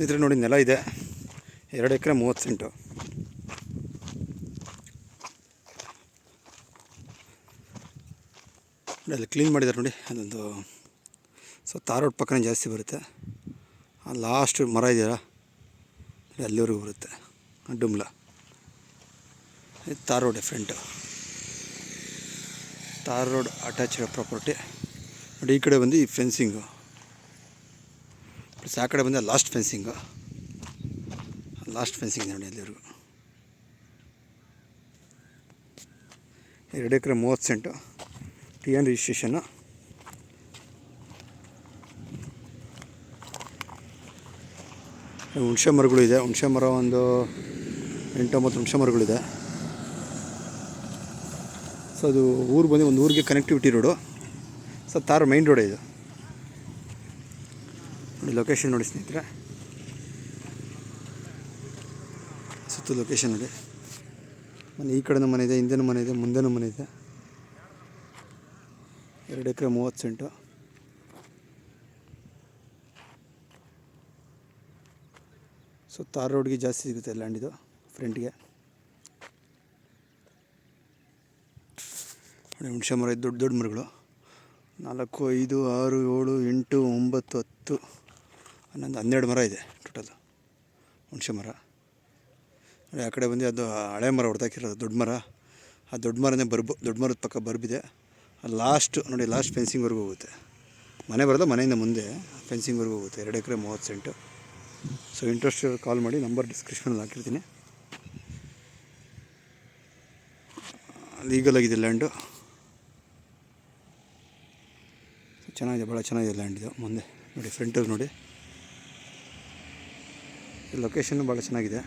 ಸ್ನೇಹಿತರೆ ನೋಡಿ, ನೆಲ ಇದೆ 2 ಎಕರೆ 30 ಸೆಂಟು. ಅಲ್ಲಿ ಕ್ಲೀನ್ ಮಾಡಿದ್ದಾರೆ ನೋಡಿ. ಅದೊಂದು ತಾರ್ ರೋಡ್ ಪಕ್ಕನೇ ಜಾಸ್ತಿ ಬರುತ್ತೆ. ಆ ಲಾಸ್ಟ್ ಮರ ಇದೆಯಲ್ಲ ಅಲ್ಲಿವರೆಗೂ ಬರುತ್ತೆ ಡುಮ್ಲ. ಇದು tar road front, tar road attached property ನೋಡಿ. ಈ ಕಡೆ ಬಂದು ಈ ಫೆನ್ಸಿಂಗು, ಪ್ಲಸ್ ಆ ಕಡೆ ಬಂದು ಲಾಸ್ಟ್ ಫೆನ್ಸಿಂಗ್ ನೋಡಿ ಅಲ್ಲಿವರೆಗೂ. 2 ಎಕರೆ 30 ಸೆಂಟು. TN registration. ಹುಣಸೆ ಮರಗಳು ಇದೆ. ಹುಣಸೆ ಮರ ಒಂದು 8-9 ಹುಣಸೆ ಮರಗಳಿದೆ. ಸೊ ಅದು ಊರು ಬಂದು ಒಂದು ಊರಿಗೆ ಕನೆಕ್ಟಿವಿಟಿ ರೋಡು. ಸೊ ತಾರ್ ಮೈನ್ ರೋಡೇ ಇದು ನೋಡಿ. ಲೊಕೇಶನ್ ನೋಡಿ ಸ್ನೇಹಿತರೆ, ಸುತ್ತ ಲೊಕೇಶನ್ ನೋಡಿ. ಈ ಕಡೆನೂ ಮನೆ ಇದೆ, ಹಿಂದೆನೂ ಮನೆ ಇದೆ, ಮುಂದೆನೂ ಮನೆ ಇದೆ. 2 ಎಕರೆ 30 ಸೆಂಟು. ಸೊ ತಾರ್ ರೋಡ್ಗೆ ಜಾಸ್ತಿ ಸಿಗುತ್ತೆ ಲ್ಯಾಂಡ್ ಇದು ಫ್ರಂಟ್ಗೆ. ಹುಣಸೆ ಮರ ದೊಡ್ಡ ದೊಡ್ಡ ಮರಗಳು 4, 5, 6, 7, 8, 9, 10, 11, 12 ಮರ ಇದೆ ಟೋಟಲ್ ಹುಣಸೆ ಮರ. ಆ ಕಡೆ ಬಂದು ಅದು ಹಳೆ ಮರ ಹೊಡೆದಾಕಿರೋದು ದೊಡ್ಡ ಮರ. ಆ ದೊಡ್ಡ ಮರನೇ ದೊಡ್ಡ ಮರದ ಪಕ್ಕ ಬರ್ಬಿದೆ. ಲಾಸ್ಟ್ ನೋಡಿ, ಲಾಸ್ಟ್ ಫೆನ್ಸಿಂಗ್ವರೆಗೂ ಹೋಗುತ್ತೆ. ಮನೆ ಬರೋದು ಮನೆಯಿಂದ ಮುಂದೆ ಫೆನ್ಸಿಂಗ್ವರೆಗೂ ಹೋಗುತ್ತೆ. 2 ಎಕರೆ 30 ಸೆಂಟು. ಸೊ ಇಂಟ್ರೆಸ್ಟ್ ಕಾಲ್ ಮಾಡಿ, ನಂಬರ್ ಡಿಸ್ಕ್ರಿಪ್ಷನಲ್ಲಿ ಹಾಕಿರ್ತೀನಿ. ಲೀಗಲ್ ಆಗಿದೆ ಲ್ಯಾಂಡು. ಚೆನ್ನಾಗಿದೆ, ಭಾಳ ಚೆನ್ನಾಗಿದೆ ಲ್ಯಾಂಡ್ ಇದು. ಮುಂದೆ ನೋಡಿ ಫ್ರಂಟಲ್ಲಿ ನೋಡಿ, ಲೊಕೇಶನ್ನು ಭಾಳ ಚೆನ್ನಾಗಿದೆ.